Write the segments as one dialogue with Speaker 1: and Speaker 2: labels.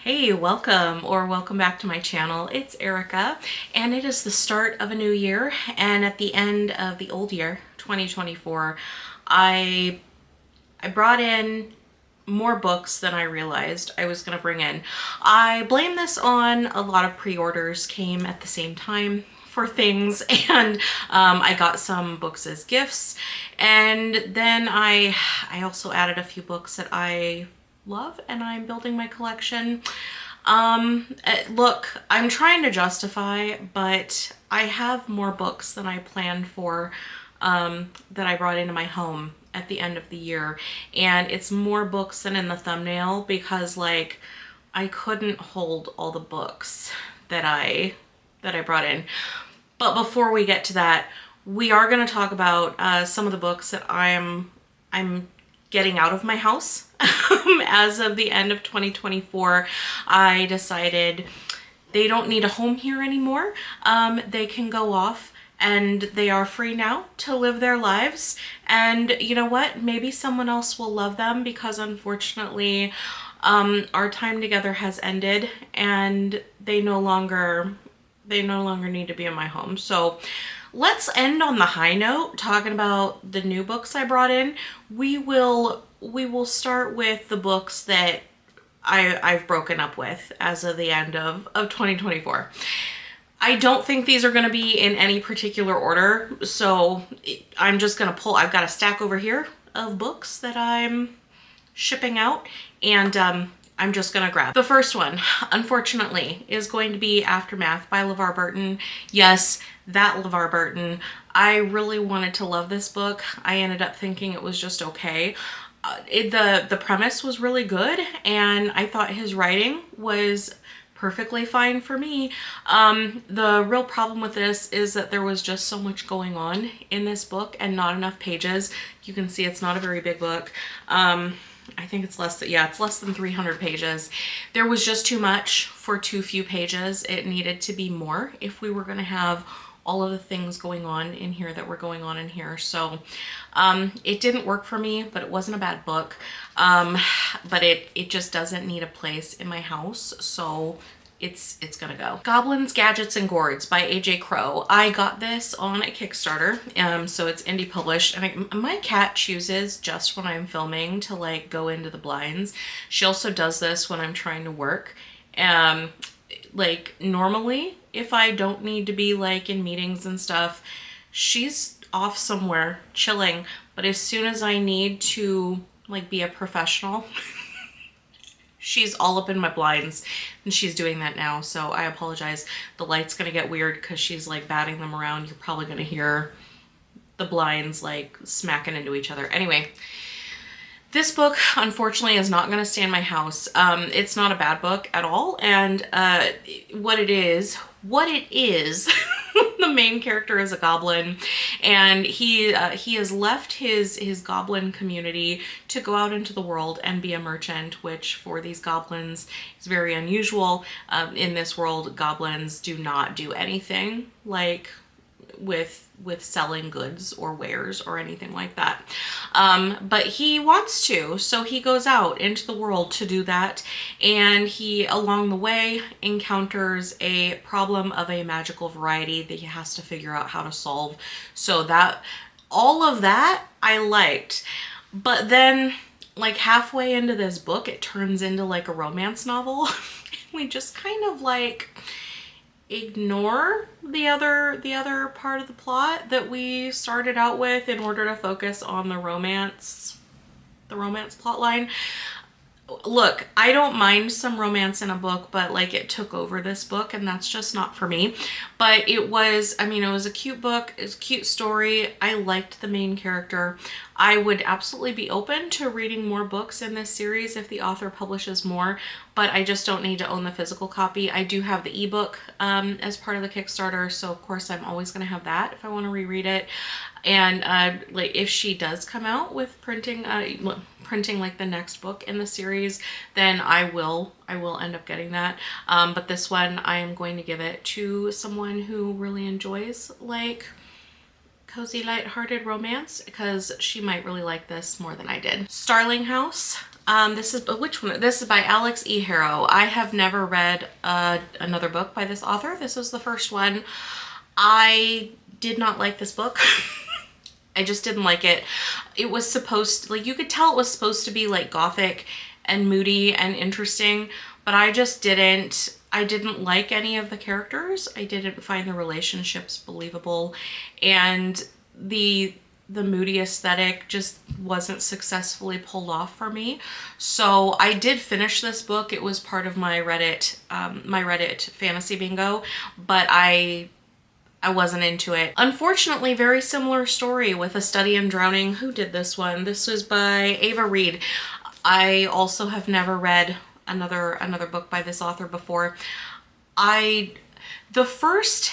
Speaker 1: Hey, welcome back to my channel. It's Erica, and it is the start of a new year, and at the end of the old year, 2024, I brought in more books than I realized I was going to bring in. I blame this on a lot of pre-orders came at the same time for things, and I got some books as gifts, and then I also added a few books that I love, and I'm building my collection. Look, I'm trying to justify, but I have more books than I planned for that I brought into my home at the end of the year, and it's more books than in the thumbnail because like I couldn't hold all the books that I brought in. But before we get to that, we are going to talk about some of the books that I'm getting out of my house. As of the end of 2024, I decided they don't need a home here anymore. They can go off and they are free now to live their lives. And you know what? Maybe someone else will love them because unfortunately, our time together has ended and they no longer need to be in my home. So let's end on the high note talking about the new books I brought in. We will start with the books that I've broken up with as of the end of 2024. I don't think these are going to be in any particular order, so I'm just going to I've got a stack over here of books that I'm shipping out, and I'm just gonna grab. The first one, unfortunately, is going to be Aftermath by LeVar Burton. Yes, that LeVar Burton. I really wanted to love this book. I ended up thinking it was just okay. The premise was really good, and I thought his writing was perfectly fine for me. The real problem with this is that there was just so much going on in this book and not enough pages. You can see it's not a very big book. I think it's less than 300 pages. There was just too much for too few pages. It needed to be more if we were going to have all of the things going on in here that were going on in here. So it didn't work for me, but it wasn't a bad book. But it just doesn't need a place in my house. So it's gonna go. Goblins, Gadgets, and Gourds by AJ Crow. I got this on a Kickstarter, so it's indie published, and my cat chooses just when I'm filming to like go into the blinds. She also does this when I'm trying to work. Like normally, if I don't need to be like in meetings and stuff, she's off somewhere chilling, but as soon as I need to like be a professional, she's all up in my blinds, and she's doing that now, so I apologize. The light's gonna get weird because she's like batting them around. You're probably gonna hear the blinds like smacking into each other. Anyway, this book unfortunately is not gonna stay in my house. It's not a bad book at all, and what it is the main character is a goblin, and he has left his goblin community to go out into the world and be a merchant, which for these goblins is very unusual. In this world, goblins do not do anything like with selling goods or wares or anything like that. But he wants to, so he goes out into the world to do that, and he along the way encounters a problem of a magical variety that he has to figure out how to solve. So that all of that I liked. But then like halfway into this book it turns into like a romance novel. We just kind of like ignore the other part of the plot that we started out with in order to focus on the romance plot line. Look, I don't mind some romance in a book, but like it took over this book, and that's just not for me. But it was a cute book. It's a cute story. I liked the main character. I would absolutely be open to reading more books in this series if the author publishes more, but I just don't need to own the physical copy. I do have the ebook as part of the Kickstarter, so of course I'm always going to have that if I want to reread it. And like if she does come out with printing like the next book in the series, then I will end up getting that. But this one I am going to give it to someone who really enjoys like cozy light-hearted romance, because she might really like this more than I did. Starling House This is, which one? This is by Alex E. Harrow. I have never read another book by this author. This was the first one. I did not like this book. I just didn't like it. It was supposed to, like, you could tell it was supposed to be like gothic and moody and interesting, but I just didn't. I didn't like any of the characters. I didn't find the relationships believable, and the moody aesthetic just wasn't successfully pulled off for me. So I did finish this book. It was part of my Reddit fantasy bingo, but I wasn't into it. Unfortunately, very similar story with A Study in Drowning. Who did this one? This was by Ava Reed. I also have never read another book by this author before. The first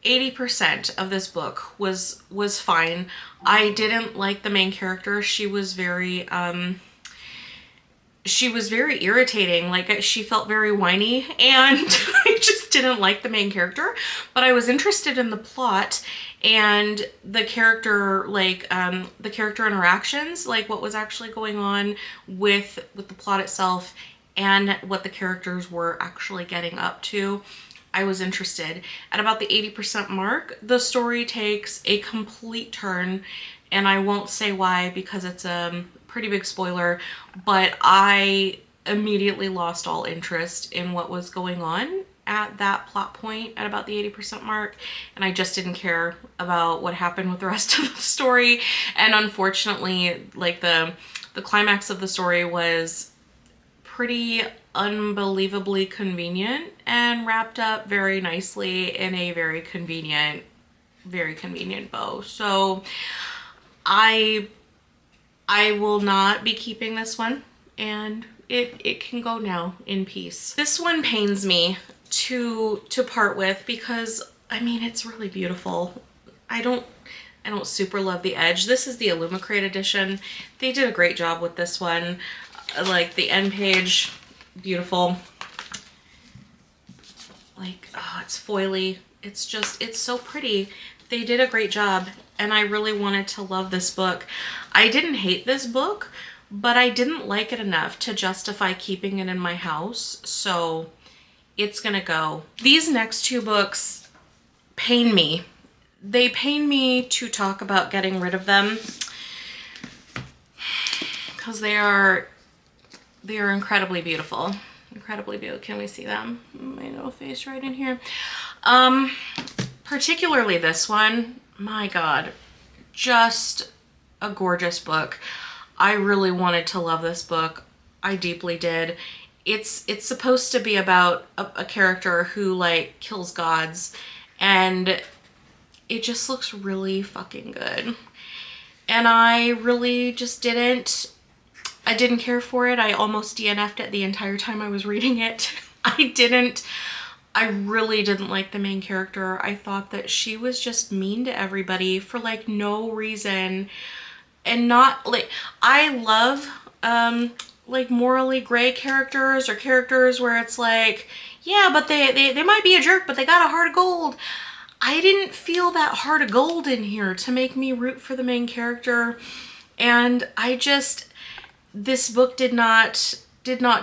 Speaker 1: 80% of this book was fine. I didn't like the main character. She was very irritating. Like, she felt very whiny, and I just didn't like the main character. But I was interested in the plot and the character, like, the character interactions, like what was actually going on with the plot itself and what the characters were actually getting up to. I was interested. At about the 80% mark, the story takes a complete turn, and I won't say why because it's a pretty big spoiler, but I immediately lost all interest in what was going on at that plot point at about the 80% mark, and I just didn't care about what happened with the rest of the story. And unfortunately, like, the climax of the story was pretty unbelievably convenient and wrapped up very nicely in a very convenient bow. So I will not be keeping this one, and it can go now in peace. This one pains me to part with because, I mean, it's really beautiful. I don't super love the edge. This is the Illumicrate edition. They did a great job with this one. Like, the end page, beautiful. Like, oh, it's foily. It's so pretty. They did a great job, and I really wanted to love this book. I didn't hate this book, but I didn't like it enough to justify keeping it in my house, so it's gonna go. These next two books pain me. They pain me to talk about getting rid of them because they are incredibly beautiful. Incredibly beautiful. Can we see them? My little face right in here. Particularly this one. My God. Just a gorgeous book. I really wanted to love this book. I deeply did. It's supposed to be about a character who, like, kills gods, and it just looks really fucking good. And I really just didn't care for it. I almost DNF'd it the entire time I was reading it. I really didn't like the main character. I thought that she was just mean to everybody for, like, no reason. And not, like, I love, like, morally gray characters, or characters where it's like, yeah, but they might be a jerk, but they got a heart of gold. I didn't feel that heart of gold in here to make me root for the main character. And this book did not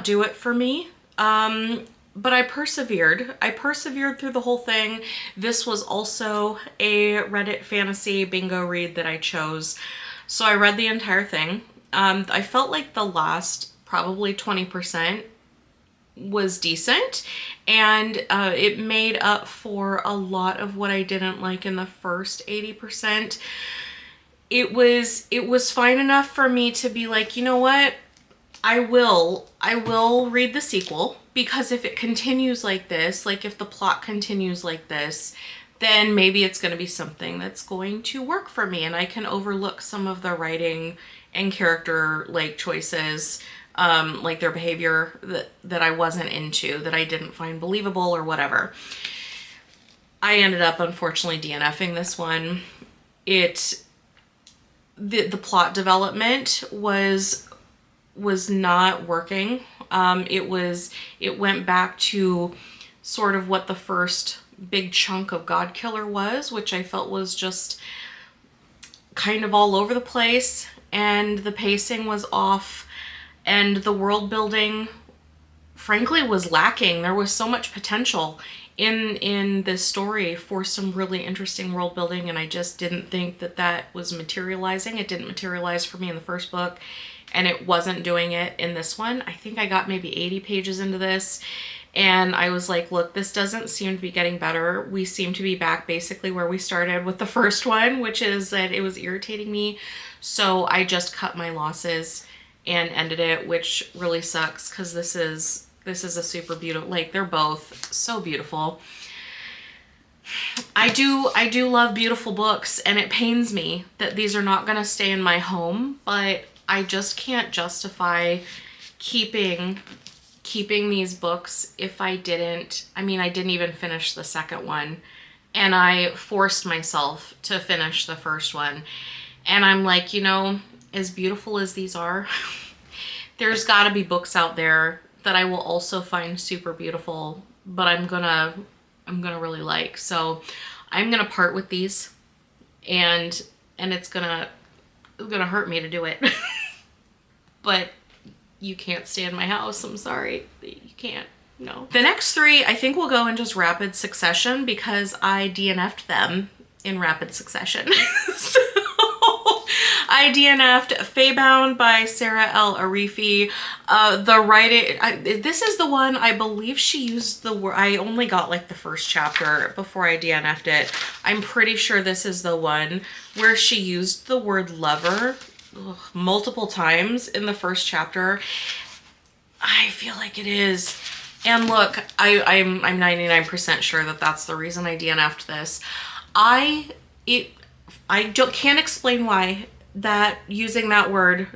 Speaker 1: do it for me. But I persevered. I persevered through the whole thing. This was also a Reddit fantasy bingo read that I chose. So I read the entire thing. I felt like the last probably 20% was decent, and it made up for a lot of what I didn't like in the first 80%. It was fine enough for me to be like, you know what? I will read the sequel, because if it continues like this, like if the plot continues like this, then maybe it's going to be something that's going to work for me, and I can overlook some of the writing and character, like, choices, like their behavior that I wasn't into, that I didn't find believable or whatever. I ended up unfortunately DNFing this one. The plot development was not working. It went back to sort of what the first big chunk of God Killer was, which I felt was just kind of all over the place, and the pacing was off, and the world building frankly was lacking. There was so much potential in this story for some really interesting world building, and I just didn't think that that was materializing. It didn't materialize for me in the first book, and it wasn't doing it in this one. I think I got maybe 80 pages into this, and I was like, look, this doesn't seem to be getting better. We seem to be back basically where we started with the first one, which is that it was irritating me. So I just cut my losses and ended it, which really sucks because this is a super beautiful, like, they're both so beautiful. I do love beautiful books, and it pains me that these are not going to stay in my home, but I just can't justify keeping these books if I didn't. I mean, I didn't even finish the second one, and I forced myself to finish the first one. And I'm like, you know, as beautiful as these are, there's got to be books out there that I will also find super beautiful, but I'm gonna really like. So I'm gonna part with these, and it's gonna hurt me to do it. But you can't stay in my house. I'm sorry, you can't. No. The next three I think will go in just rapid succession because I DNF'd them in rapid succession. So I DNF'd Feybound by Sarah L. Arifi. The writing, this is the one I believe she used the word. I only got like the first chapter before I DNF'd it. I'm pretty sure this is the one where she used the word lover multiple times in the first chapter. I feel like it is. And look, I'm 99% sure that that's the reason I DNF'd this. I can't explain why that using that word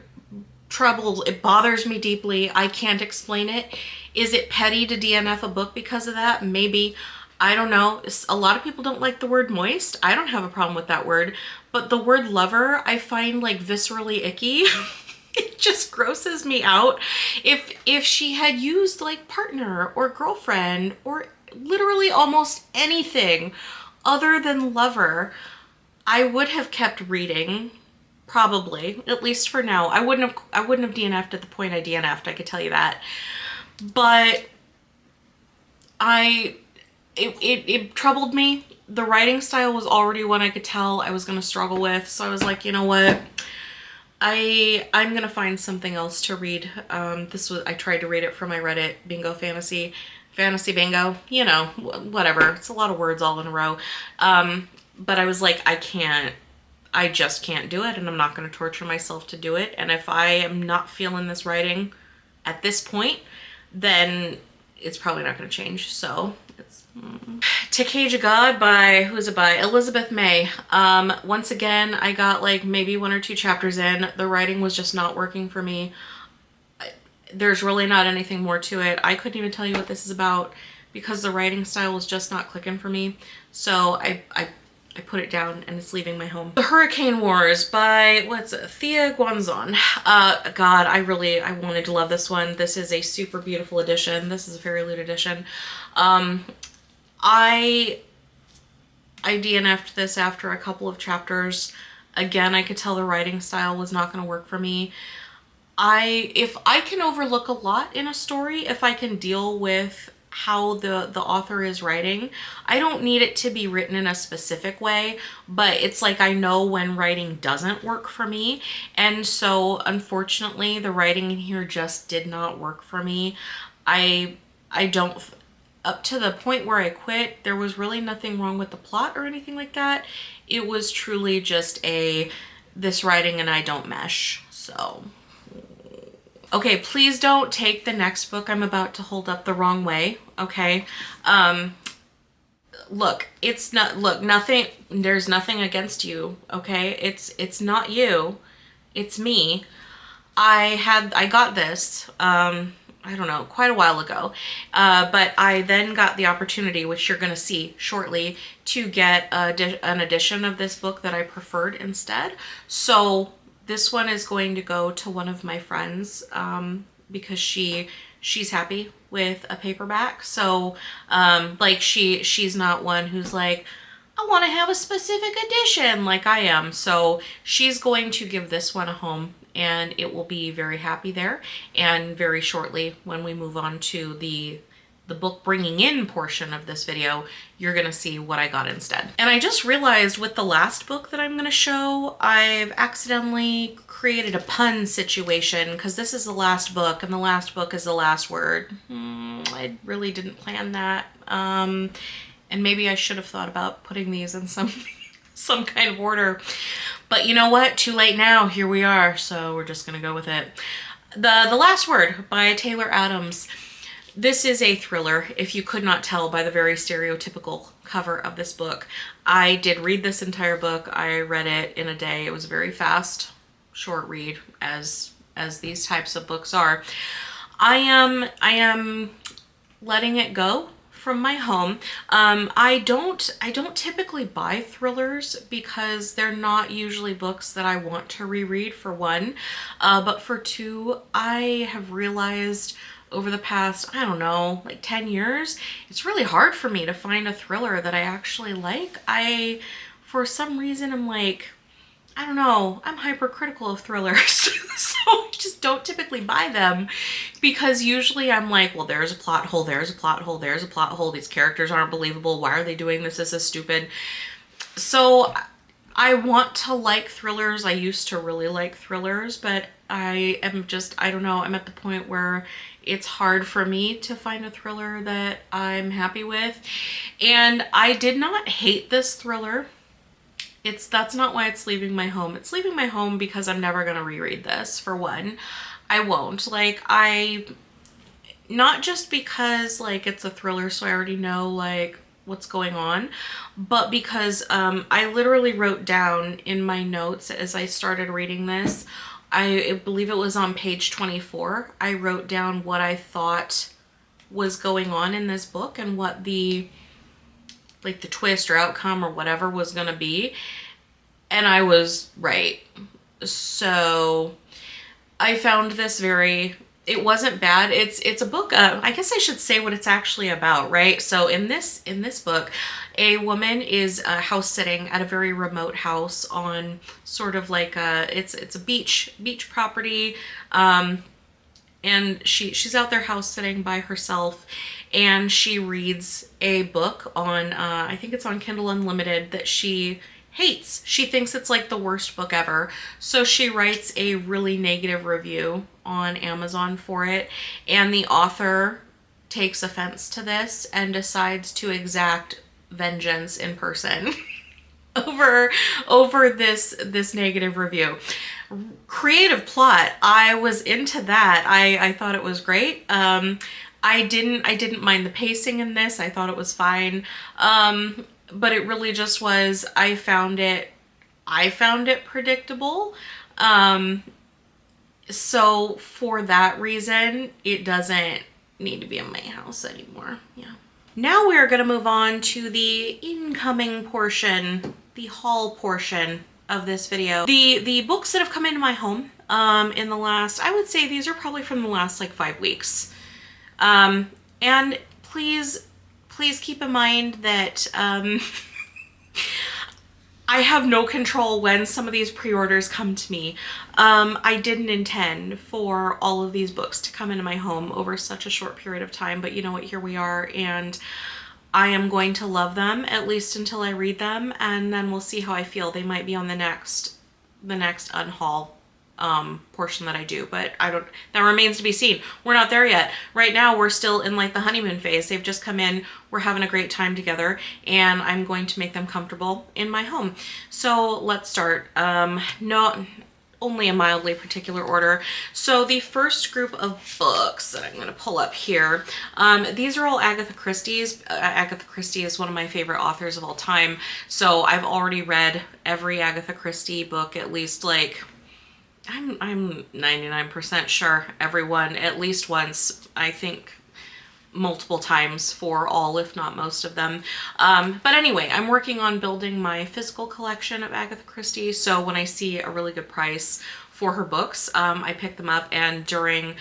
Speaker 1: it bothers me deeply. I can't explain it. Is it petty to DNF a book because of that? Maybe. I don't know. A lot of people don't like the word moist. I don't have a problem with that word, but the word lover I find like viscerally icky. It just grosses me out. If she had used like partner or girlfriend or literally almost anything other than lover, I would have kept reading, probably, at least for now. I wouldn't have DNF'd at the point I DNF'd, I could tell you that. But it troubled me. The writing style was already one I could tell I was going to struggle with, so I was like, you know what? I'm going to find something else to read. I tried to read it for my Reddit bingo fantasy bingo, you know, whatever. It's a lot of words all in a row. But I was like, I just can't do it, and I'm not going to torture myself to do it. And if I am not feeling this writing at this point, then it's probably not going to change. So it's To Cage a God by, who is it by? Elizabeth May. Once again, I got like maybe 1 or 2 chapters in. The writing was just not working for me. There's really not anything more to it. I couldn't even tell you what this is about because the writing style was just not clicking for me. So I put it down and it's leaving my home. The Hurricane Wars by, Thea Guanzon. God, I wanted to love this one. This is a super beautiful edition. This is a Fairy Loot edition. I DNF'd this after a couple of chapters. Again, I could tell the writing style was not going to work for me. If I can overlook a lot in a story, if I can deal with how the author is writing, I don't need it to be written in a specific way, but it's like I know when writing doesn't work for me. And so unfortunately the writing in here just did not work for me. I don't, up to the point where I quit, there was really nothing wrong with the plot or anything like that. It was truly just this writing and I don't mesh. So okay, please don't take the next book I'm about to hold up the wrong way, okay? Look, nothing, there's nothing against you, okay? It's not you, it's me. I got this, I don't know, quite a while ago, but I then got the opportunity, which you're gonna see shortly, to get an edition of this book that I preferred instead. So this one is going to go to one of my friends because she's happy with a paperback. So like she's not one who's like, I want to have a specific edition like I am. So she's going to give this one a home and it will be very happy there. And very shortly, when we move on to the book bringing in portion of this video, you're gonna see what I got instead. And I just realized with the last book that I'm gonna show, I've accidentally created a pun situation, because this is the last book and the last book is the last word. I really didn't plan that. And maybe I should have thought about putting these in some kind of order. But you know what? Too late now. Here we are. So we're just gonna go with it. The Last Word by Taylor Adams. This is a thriller, if you could not tell by the very stereotypical cover of this book. I did read this entire book. I read it in a day. It was a very fast, short read, as these types of books are. I am letting it go from my home. I don't typically buy thrillers because they're not usually books that I want to reread, for one. But for two, I have realized over the past, I don't know, like 10 years, it's really hard for me to find a thriller that I actually like. For some reason, I'm like, I don't know, I'm hypercritical of thrillers. So I just don't typically buy them, because usually I'm like, well, there's a plot hole, there's a plot hole, there's a plot hole. These characters aren't believable. Why are they doing this? This is stupid. So I want to like thrillers. I used to really like thrillers, but I don't know, I'm at the point where it's hard for me to find a thriller that I'm happy with. And I did not hate this thriller. That's not why it's leaving my home. It's leaving my home because I'm never gonna reread this, for one. I won't. Not just because like it's a thriller so I already know like what's going on, but because I literally wrote down in my notes as I started reading this, I believe it was on page 24, I wrote down what I thought was going on in this book and what the twist or outcome or whatever was gonna be. And I was right. So I found this it wasn't bad. It's a book, I guess I should say what it's actually about, right? So in this book, a woman is house sitting at a very remote house on sort of like it's a beach property, and she's out there house sitting by herself, and she reads a book on I think it's on Kindle Unlimited that she hates. She thinks it's like the worst book ever. So she writes a really negative review on Amazon for it, and the author takes offense to this and decides to exact vengeance in person over this negative review. Creative plot. I was into that. I thought it was great. I didn't mind the pacing in this. I thought it was fine. But it really just was, I found it predictable. So for that reason, it doesn't need to be in my house anymore. Yeah. Now we're going to move on to the incoming portion, the haul portion of this video. The books that have come into my home in the last, I would say these are probably from the last like 5 weeks. And please keep in mind that I have no control when some of these pre-orders come to me. I didn't intend for all of these books to come into my home over such a short period of time, but you know what, here we are, and I am going to love them at least until I read them, and then we'll see how I feel. They might be on the next unhaul portion that I do, but that remains to be seen. We're not there yet. Right now we're still in like the honeymoon phase. They've just come in, we're having a great time together, and I'm going to make them comfortable in my home. So let's start. Only a mildly particular order. So the first group of books that I'm going to pull up here, these are all Agatha Christie's. Agatha Christie is one of my favorite authors of all time. So I've already read every Agatha Christie book, at least like, I'm 99% sure everyone at least once, I think multiple times for all, if not most of them. But anyway, I'm working on building my physical collection of Agatha Christie. So when I see a really good price for her books, I pick them up. And during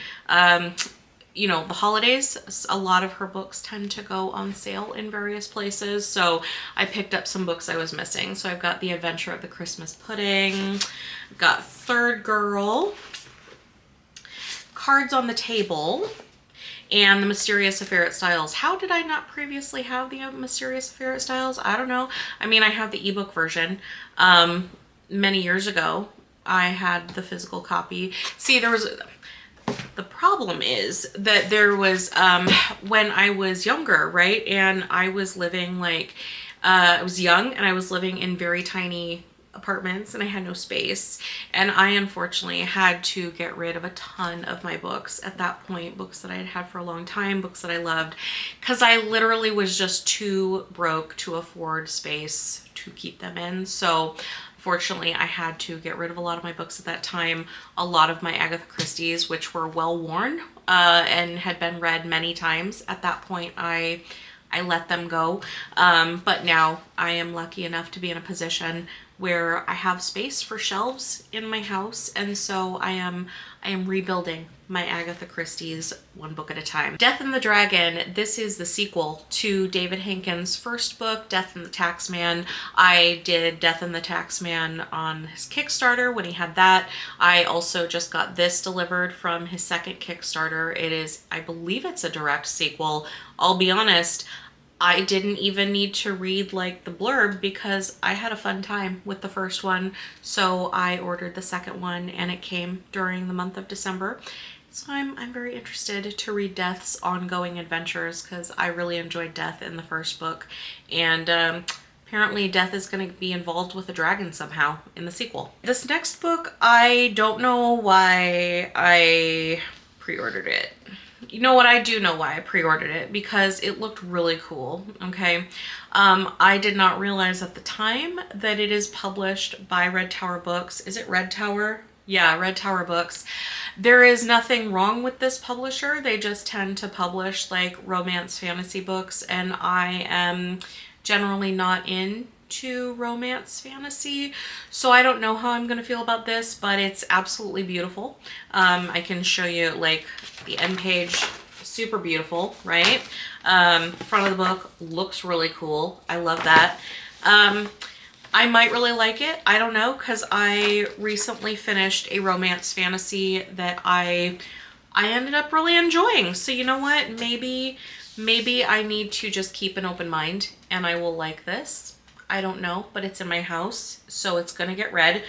Speaker 1: you know, the holidays, a lot of her books tend to go on sale in various places. So I picked up some books I was missing. So I've got The Adventure of the Christmas Pudding, I've got Third Girl, Cards on the Table, and The Mysterious Affair at Styles. How did I not previously have The Mysterious Affair at Styles? I don't know. I mean, I have the ebook version. Many years ago, I had the physical copy. See, the problem is that there was, when I was younger, right? And I was living like, I was young and I was living in very tiny apartments and I had no space. And I unfortunately had to get rid of a ton of my books at that point, books that I had had for a long time, books that I loved, because I literally was just too broke to afford space to keep them in. So fortunately, I had to get rid of a lot of my books at that time. A lot of my Agatha Christie's, which were well worn and had been read many times. At that point, I let them go. But now I am lucky enough to be in a position where I have space for shelves in my house, and so I am rebuilding my Agatha Christie's one book at a time. Death and the Dragon, this is the sequel to David Hankins' first book, Death and the Taxman. I did Death and the Taxman on his Kickstarter when he had that. I also just got this delivered from his second Kickstarter. It is, I believe it's a direct sequel. I'll be honest, I didn't even need to read like the blurb because I had a fun time with the first one. So I ordered the second one and it came during the month of December. So I'm very interested to read Death's ongoing adventures because I really enjoyed Death in the first book. And apparently Death is going to be involved with a dragon somehow in the sequel. This next book, I don't know why I pre-ordered it. You know what? I do know why I pre-ordered it, because it looked really cool, okay? I did not realize at the time that it is published by Red Tower Books. Is it Red Tower? Yeah, Red Tower Books. There is nothing wrong with this publisher. They just tend to publish like romance fantasy books, and I am generally not into romance fantasy, so I don't know how I'm gonna feel about this, but it's absolutely beautiful. I can show you like the end page, super beautiful, right? Front of the book looks really cool. I love that. I might really like it. I don't know, because I recently finished a romance fantasy that I ended up really enjoying. So you know what? Maybe I need to just keep an open mind and I will like this. I don't know, but it's in my house, so it's gonna get read.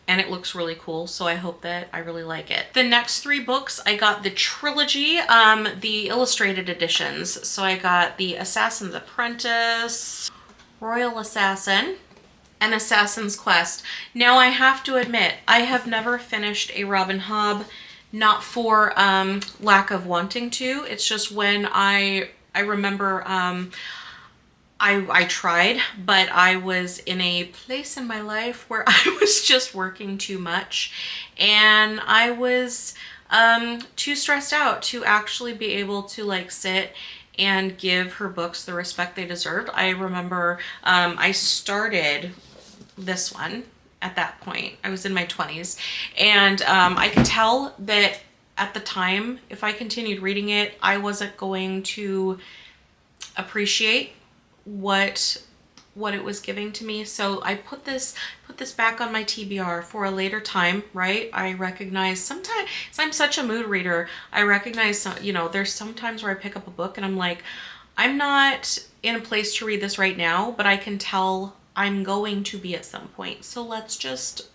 Speaker 1: And it looks really cool, so I hope that I really like it. The next three books, I got the trilogy, the illustrated editions. So I got the Assassin's Apprentice, Royal Assassin, and Assassin's Quest. Now I have to admit, I have never finished a Robin Hobb, not for lack of wanting to. It's just when I remember I tried, but I was in a place in my life where I was just working too much, and I was too stressed out to actually be able to like sit and give her books the respect they deserved. I remember I started this one at that point. I was in my 20s, and I could tell that at the time, if I continued reading it, I wasn't going to appreciate what it was giving to me. So I put this back on my TBR for a later time, right? I recognize sometimes, I'm such a mood reader, I recognize some, you know, there's some times where I pick up a book and I'm like, I'm not in a place to read this right now, but I can tell I'm going to be at some point. So let's just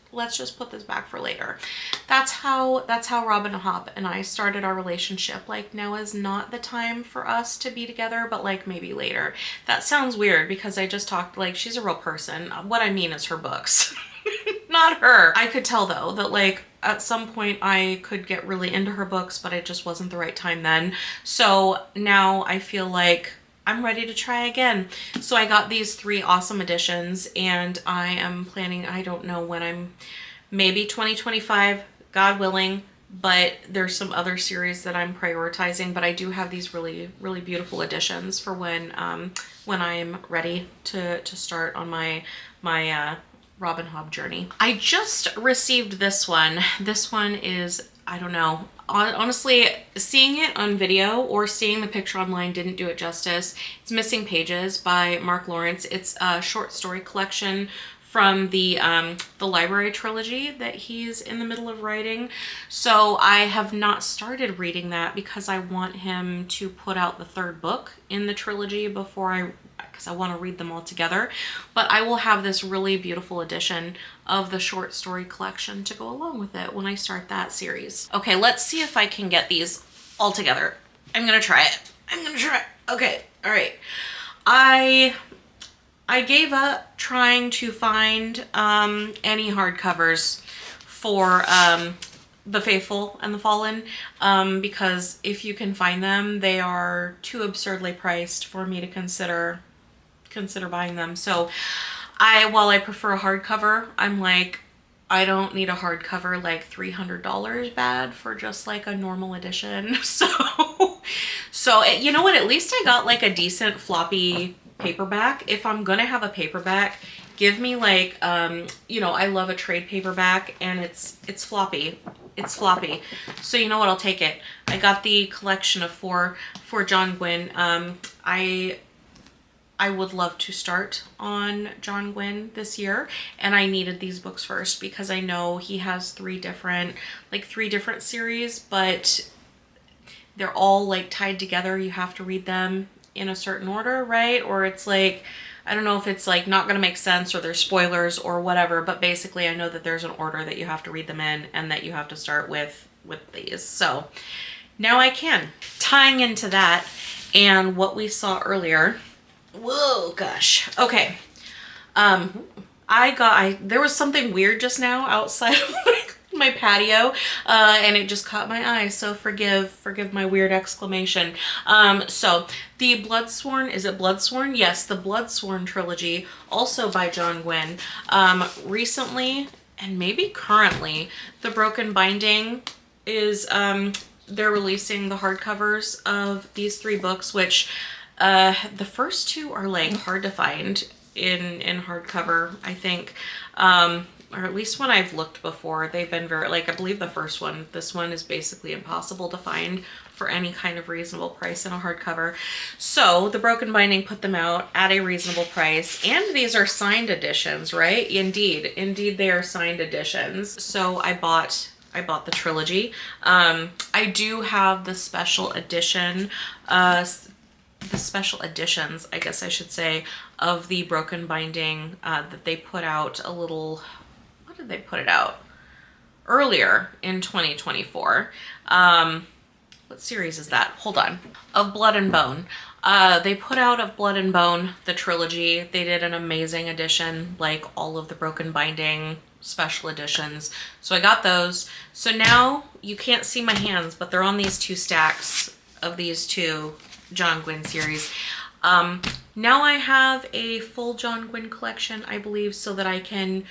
Speaker 1: put this back for later. That's how Robin Hobb and I started our relationship. Like, now is not the time for us to be together, but like maybe later. That sounds weird because I just talked like she's a real person. What I mean is her books, not her. I could tell though that like at some point I could get really into her books, but it just wasn't the right time then. So now I feel like I'm ready to try again. So I got these three awesome editions, and I am planning, I don't know when, maybe 2025, God willing, but there's some other series that I'm prioritizing, but I do have these really, really beautiful editions for when I'm ready to start on my Robin Hobb journey. I just received this one. This one is, I don't know, honestly, seeing it on video or seeing the picture online didn't do it justice. It's Missing Pages by Mark Lawrence. It's a short story collection from the library trilogy that he's in the middle of writing. So I have not started reading that because I want him to put out the third book in the trilogy because I want to read them all together. But I will have this really beautiful edition of the short story collection to go along with it when I start that series. Okay, let's see if I can get these all together. I'm gonna try it. Okay, all right. I gave up trying to find any hardcovers for The Faithful and the Fallen because if you can find them, they are too absurdly priced for me to consider buying them. So while I prefer a hardcover, I'm like, I don't need a hardcover like $300 bad for just like a normal edition. So you know what? At least I got like a decent floppy paperback. If I'm gonna have a paperback, give me like I love a trade paperback, and it's floppy. It's floppy. So you know what? I'll take it. I got the collection of four for John Gwynne. I would love to start on John Gwynne this year, and I needed these books first because I know he has three different series, but they're all like tied together. You have to read them in a certain order, right? Or it's like, I don't know if it's like not gonna make sense or there's spoilers or whatever, but basically I know that there's an order that you have to read them in and that you have to start with these. So now I can. Tying into that and what we saw earlier. Whoa, gosh. Okay. There was something weird just now outside of my patio, and it just caught my eye, so forgive my weird exclamation. So the Bloodsworn, is it Bloodsworn? Yes, the Bloodsworn trilogy, also by John Gwynne. Recently, and maybe currently, the Broken Binding is, they're releasing the hardcovers of these three books, which the first two are like hard to find in hardcover, I think. Or at least when I've looked before, they've been very, like, I believe this one is basically impossible to find for any kind of reasonable price in a hardcover. So the Broken Binding put them out at a reasonable price, and these are signed editions, right? Indeed they are signed editions. So I bought the trilogy. I do have the special edition, the special editions, I guess I should say, of the Broken Binding that they put out a little, what did they put it out? Earlier in 2024. What series is that? Hold on. Of Blood and Bone. They put out Of Blood and Bone, the trilogy. They did an amazing edition, like all of the Broken Binding special editions. So I got those. So now you can't see my hands, but they're on these two stacks of these two John Gwynne series. Now I have a full John Gwynne collection, I believe, so that I can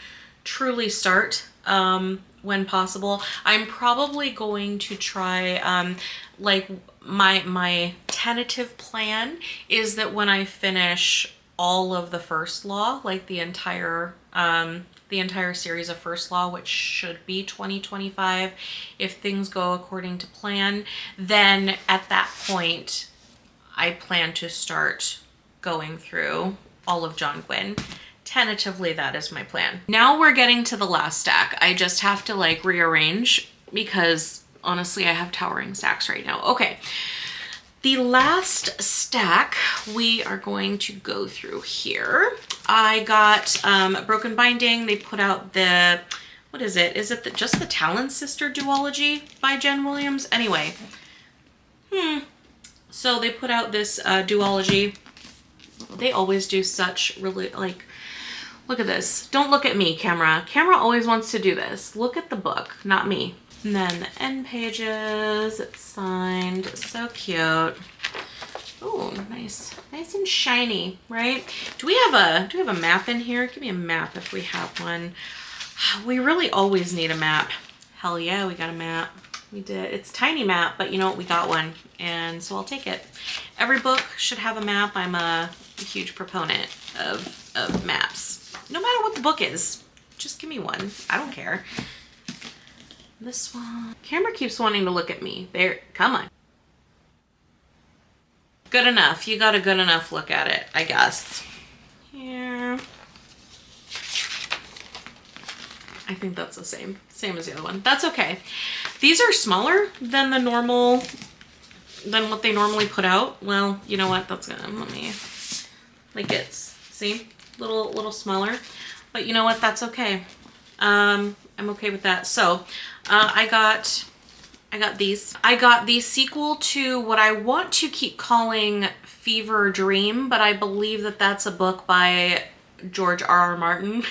Speaker 1: truly start when possible. I'm probably going to try, like my tentative plan is that when I finish all of the First Law, like the entire series of First Law, which should be 2025 if things go according to plan, then at that point I plan to start going through all of John Gwynne. Tentatively, that is my plan. Now we're getting to the last stack. I just have to like rearrange because honestly I have towering stacks right now. Okay, the last stack we are going to go through here. I got Broken Binding. They put out the, what is it? Is it just the Talon Sister duology by Jen Williams? Anyway, so they put out this duology. They always do such really, like, look at this. Don't look at me, camera. Camera always wants to do this. Look at the book, not me. And then the end pages, it's signed, so cute. Oh, nice, nice and shiny, right? Do we have a map in here? Give me a map if we have one. We really always need a map. Hell yeah, we got a map. We did. It's a tiny map, but you know what? We got one, and so I'll take it. Every book should have a map. I'm a huge proponent of maps. No matter what the book is, just give me one. I don't care. This one. Camera keeps wanting to look at me. There, come on. Good enough. You got a good enough look at it, I guess. Here. I think that's the same as the other one. That's okay. These are smaller than what they normally put out. Well, you know what? That's gonna, let me, like it's, see? Little smaller. But you know what? That's okay. I'm okay with that. So, I got these. I got the sequel to what I want to keep calling Fever Dream, but I believe that that's a book by George R.R. Martin.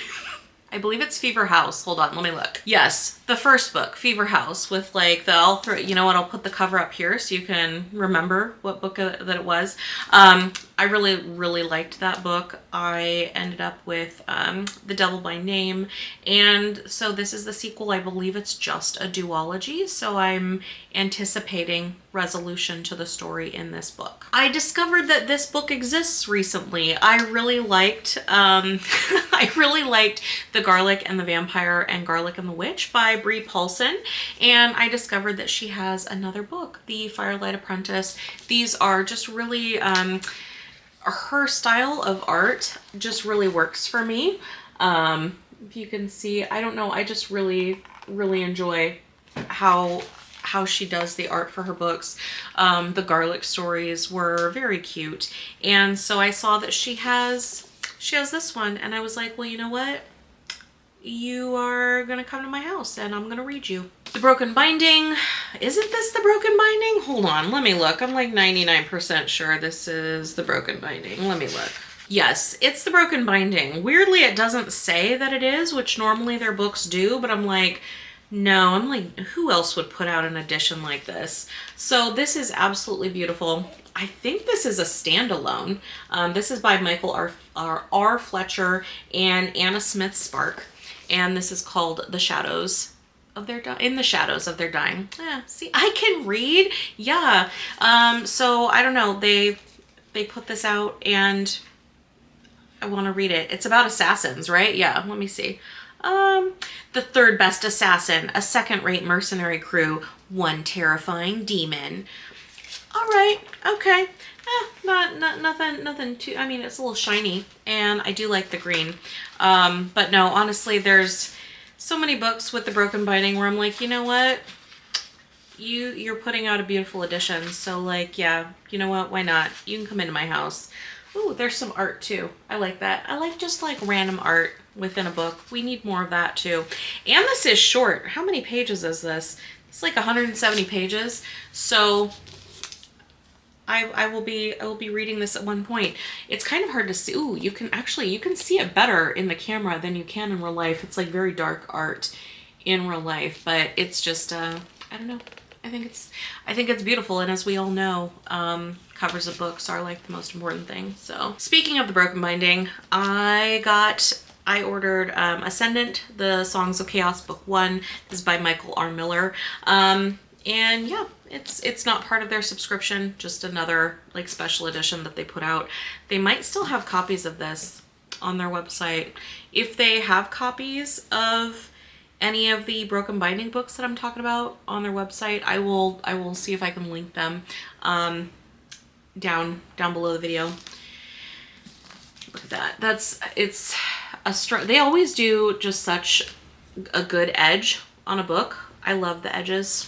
Speaker 1: I believe it's Fever House. Hold on, let me look. Yes, the first book, Fever House, with like the, you know what, I'll put the cover up here so you can remember what book that it was. I really liked that book. I ended up with The Devil by Name, and so this is the sequel. I believe it's just a duology, so I'm anticipating resolution to the story in this book. I discovered that this book exists recently. I really liked I really liked The Garlic and the Vampire and Garlic and the Witch by Bree Paulson, and I discovered that she has another book, The Firelight Apprentice. These are just really her style of art just really works for me. If you can see, I don't know, I just really enjoy how she does the art for her books. The Garlic stories were very cute, and so I saw that she has this one, and I was like, well, you know what? You are gonna come to my house and I'm gonna read you. The Broken Binding. Isn't this The Broken Binding? Hold on, let me look. I'm like 99% sure this is The Broken Binding. Let me look. Yes, it's The Broken Binding. Weirdly, it doesn't say that it is, which normally their books do, but I'm like, no, I'm like, who else would put out an edition like this? So this is absolutely beautiful. I think this is a standalone. This is by Michael R. Fletcher and Anna Smith Spark. And this is called In the Shadows of Their Dying. Yeah, see, I can read. Yeah. So I don't know. They put this out and I want to read it. It's about assassins, right? Yeah, let me see. The third best assassin, a second-rate mercenary crew, one terrifying demon. All right, okay. Nothing too, I mean, it's a little shiny and I do like the green. But no, honestly, there's so many books with The Broken Binding where I'm like, you know what? You're putting out a beautiful edition. So like, yeah, you know what? Why not? You can come into my house. Ooh, there's some art too. I like that. I like just like random art within a book. We need more of that too. And this is short. How many pages is this? It's like 170 pages. So I will be reading this at one point. It's kind of hard to see. Ooh, you can see it better in the camera than you can in real life. It's like very dark art in real life, but it's just I don't know. I think it's beautiful, and as we all know, covers of books are like the most important thing. So speaking of The Broken Binding, I ordered Ascendant, the Songs of Chaos book 1. This is by Michael R. Miller. And yeah, it's not part of their subscription, just another like special edition that they put out. They might still have copies of this on their website. If they have copies of any of the Broken Binding books that I'm talking about on their website, I will see if I can link them down below the video. Look at that. It's a they always do just such a good edge on a book. I love the edges.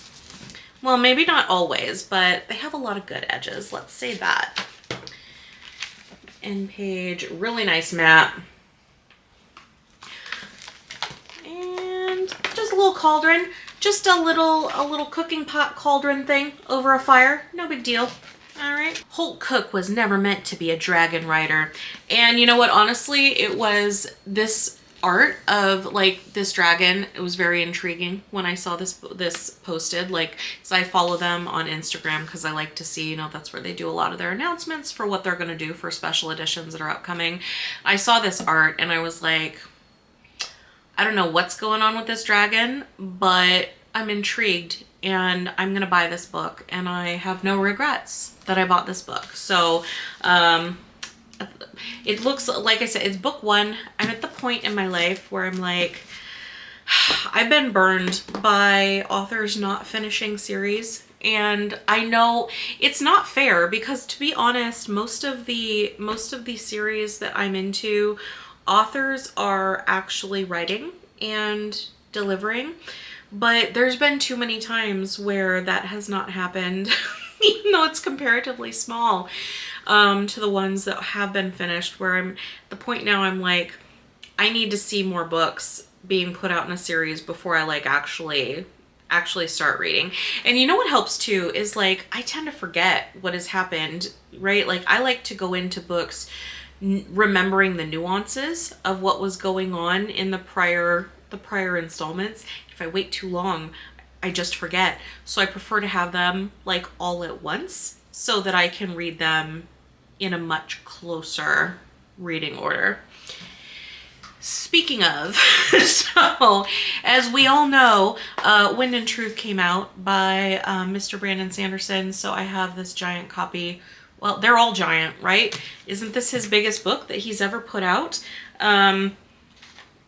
Speaker 1: Well, maybe not always, but they have a lot of good edges. Let's say that. End page, really nice map. And just a little cauldron. Just a little cooking pot cauldron thing over a fire. No big deal. All right. Holt Cook was never meant to be a dragon rider. And you know what? Honestly, it was this art of like this dragon. It was very intriguing when I saw this posted, like, because I follow them on Instagram because I like to see, you know, that's where they do a lot of their announcements for what they're going to do for special editions that are upcoming. I saw this art and I was like, I don't know what's going on with this dragon, but I'm intrigued and I'm going to buy this book, and I have no regrets that I bought this book. So, it looks, like I said, it's book 1. I'm at the point in my life where I'm like, I've been burned by authors not finishing series, And I know it's not fair because, to be honest, most of the series that I'm into, authors are actually writing and delivering. But there's been too many times where that has not happened, even though it's comparatively small, to the ones that have been finished, where I'm at the point now I'm like, I need to see more books being put out in a series before I like actually start reading. And you know what helps too is like I tend to forget what has happened, right? Like I like to go into books remembering the nuances of what was going on in the prior installments. If I wait too long, I just forget. So I prefer to have them like all at once so that I can read them in a much closer reading order. Speaking of, so as we all know, Wind and Truth came out by Mr. Brandon Sanderson. So I have this giant copy. Well, they're all giant, right? Isn't this his biggest book that he's ever put out? How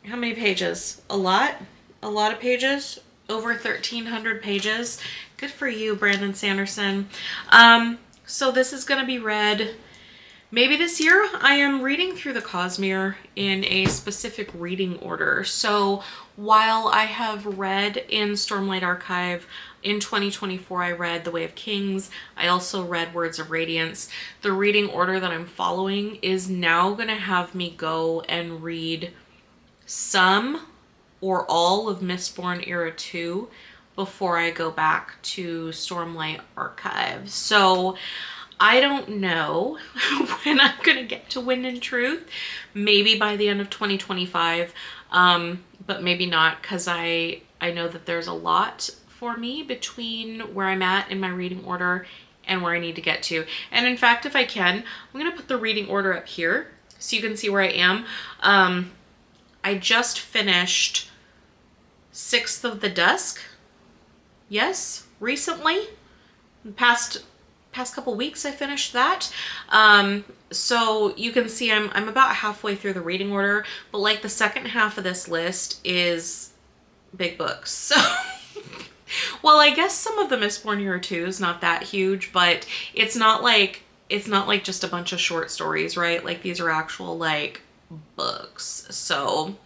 Speaker 1: many pages? A lot of pages. Over 1,300 pages. Good for you, Brandon Sanderson. So this is going to be read maybe this year. I am reading through the Cosmere in a specific reading order. So while I have read in Stormlight Archive, in 2024 I read The Way of Kings. I also read Words of Radiance. The reading order that I'm following is now going to have me go and read some or all of Mistborn Era 2 before I go back to Stormlight Archive. So I don't know when I'm going to get to Wind and Truth. Maybe by the end of 2025, but maybe not, because I know that there's a lot for me between where I'm at in my reading order and where I need to get to. And in fact, if I can, I'm going to put the reading order up here so you can see where I am. I just finished Sixth of the Dusk. Yes, recently. Past couple weeks I finished that. So you can see I'm about halfway through the reading order, but like the second half of this list is big books. So well, I guess some of the Mistborn Era 2 is not that huge, but it's not like just a bunch of short stories, right? Like these are actual like books. So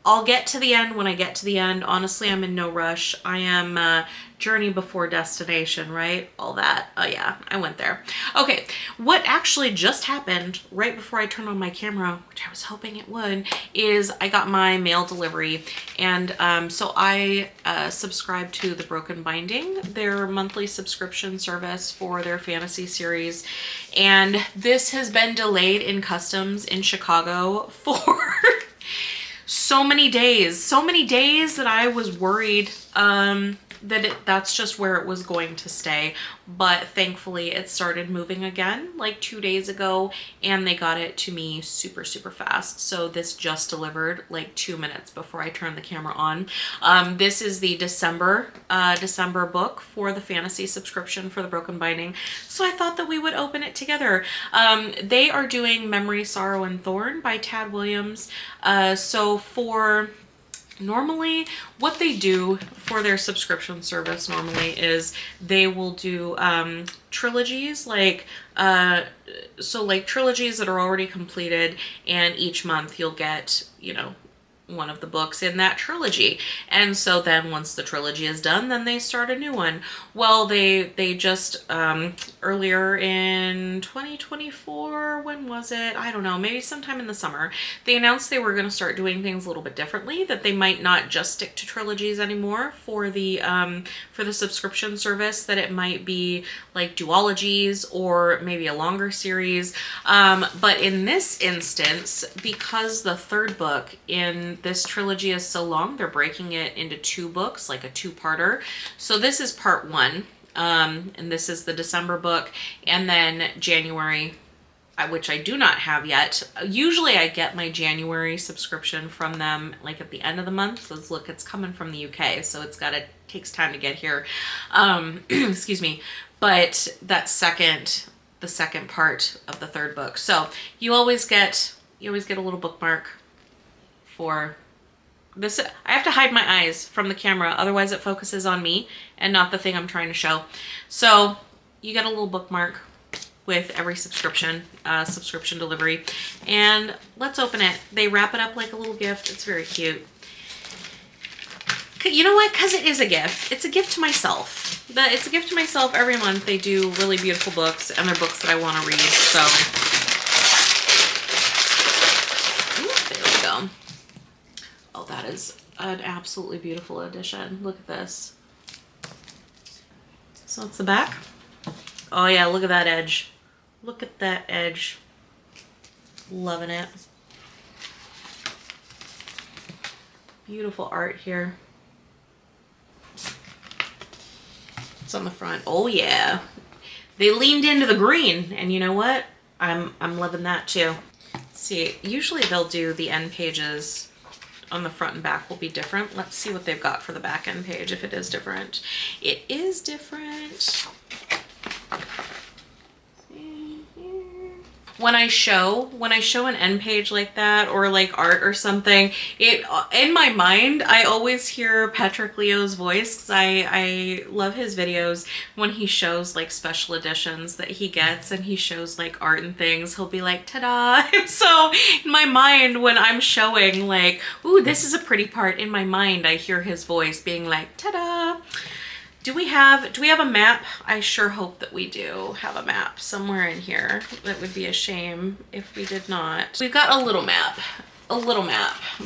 Speaker 1: I'll get to the end when I get to the end. Honestly, I'm in no rush. I am journey before destination, right? All that. Oh yeah, I went there. Okay, what actually just happened right before I turned on my camera, which I was hoping it would, is I got my mail delivery. And so I subscribe to The Broken Binding, their monthly subscription service for their fantasy series. And this has been delayed in customs in Chicago for so many days that I was worried that's just where it was going to stay. But thankfully it started moving again like 2 days ago, and they got it to me super fast. So this just delivered like 2 minutes before I turned the camera on. This is the December book for the fantasy subscription for The Broken Binding. So I thought that we would open it together. They are doing Memory, Sorrow, and Thorn by Tad Williams. So for normally what they do for their subscription service normally is they will do trilogies, like trilogies that are already completed, and each month you'll get, you know, one of the books in that trilogy. And so then once the trilogy is done, then they start a new one. Well, they just earlier in 2024, when was it? I don't know, maybe sometime in the summer, they announced they were going to start doing things a little bit differently, that they might not just stick to trilogies anymore for the subscription service, that it might be like duologies or maybe a longer series. But in this instance, because the third book in this trilogy is so long, they're breaking it into 2 books, like a 2-parter. So this is part 1, and this is the December book, and then January, which I do not have yet. Usually I get my January subscription from them like at the end of the month. So look, it's coming from the UK, so takes time to get here. Excuse me. But that the second part of the third book. So you always get a little bookmark for This, I have to hide my eyes from the camera, otherwise it focuses on me and not the thing I'm trying to show. So you get a little bookmark with every subscription delivery. And let's open it. They wrap it up like a little gift. It's very cute. You know what? Because it is a gift. It's a gift to myself. It's a gift to myself. Every month they do really beautiful books, and they're books that I want to read. So, ooh, there we go. Oh, that is an absolutely beautiful edition. Look at this. So it's the back. Oh yeah, look at that edge. Look at that edge. Loving it. Beautiful art here. It's on the front. Oh yeah. They leaned into the green, and you know what? I'm loving that too. See, usually they'll do the end pages on the front and back will be different. Let's see what they've got for the back end page if it is different. It is different. When I show an end page like that, or like art or something, it, in my mind, I always hear Patrick Leo's voice, because I love his videos when he shows like special editions that he gets, and he shows like art and things. He'll be like, ta-da. And so in my mind, when I'm showing like, ooh, this is a pretty part, in my mind, I hear his voice being like, ta-da. Do we have a map? I sure hope that we do have a map somewhere in here. That would be a shame if we did not. We've got a little map,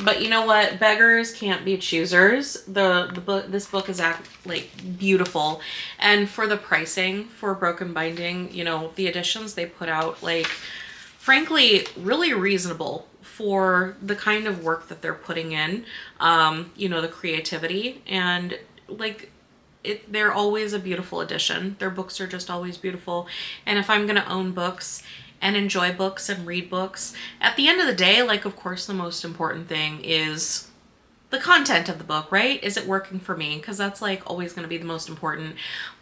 Speaker 1: but you know what? Beggars can't be choosers. This book is like beautiful, and for the pricing for Broken Binding, you know, the editions they put out, like, frankly, really reasonable for the kind of work that they're putting in. You know, the creativity, and like, they're always a beautiful edition. Their books are just always beautiful. And if I'm gonna own books and enjoy books and read books, at the end of the day, like, of course, the most important thing is the content of the book, right? Is it working for me? Because that's like always gonna be the most important.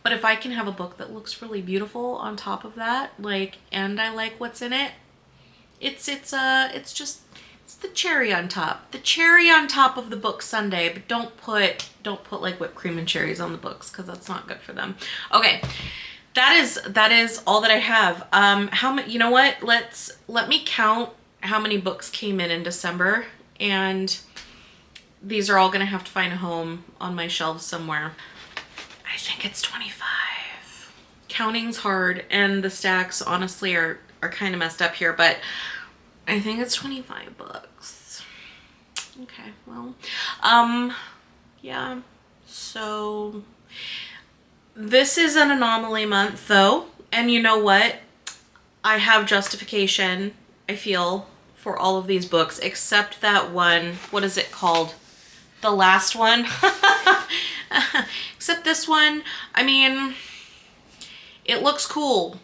Speaker 1: But if I can have a book that looks really beautiful on top of that, like, and I like what's in it, it's the cherry on top. The cherry on top of the book sundae, but don't put like whipped cream and cherries on the books, because that's not good for them. Okay, that is all that I have. How many? You know what? Let me count how many books came in December, and these are all gonna have to find a home on my shelves somewhere. I think it's 25. Counting's hard, and the stacks honestly are kind of messed up here, but I think it's 25 books. Okay, well, yeah, so this is an anomaly month though, and you know what? I have justification, I feel, for all of these books, except that one. What is it called? The last one? Except this one. I mean, it looks cool.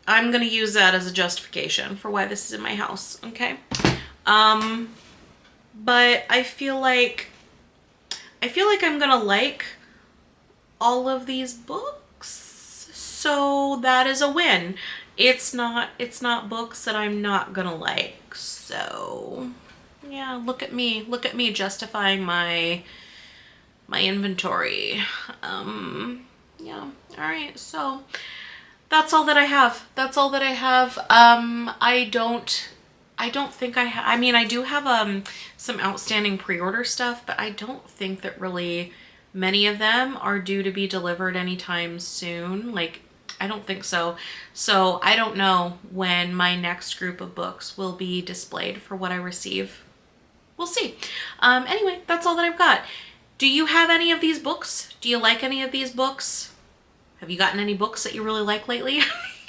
Speaker 1: I'm gonna use that as a justification for why this is in my house, okay? But I feel like I'm gonna like all of these books, so that is a win. It's not books that I'm not gonna like, so yeah, look at me justifying my inventory. Yeah, all right, so that's all that I have. I don't think I mean, I do have some outstanding pre-order stuff, but I don't think that really many of them are due to be delivered anytime soon. Like, I don't think so. So I don't know when my next group of books will be displayed for what I receive. We'll see. Anyway, that's all that I've got. Do you have any of these books? Do you like any of these books? Have you gotten any books that you really like lately?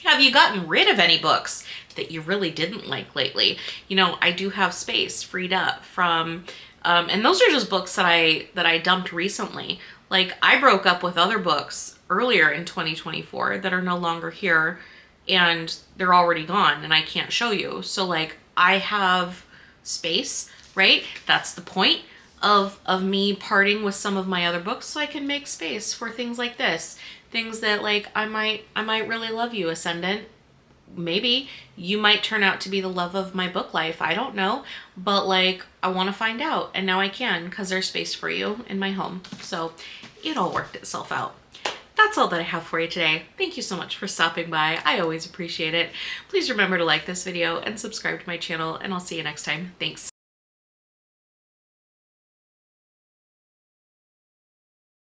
Speaker 1: Have you gotten rid of any books that you really didn't like lately? You know, I do have space freed up from, and those are just books that I dumped recently. Like, I broke up with other books earlier in 2024 that are no longer here, and they're already gone, and I can't show you. So, like, I have space, right? That's the point of me parting with some of my other books, so I can make space for things like this. Things that, like, I might really love you, Ascendant. maybe you might turn out to be the love of my book life. I don't know, but like, I want to find out, and now I can because there's space for you in my home. So it all worked itself out. That's all that I have for you today. Thank you so much for stopping by. I always appreciate it. Please remember to like this video and subscribe to my channel, and I'll see you next time. Thanks.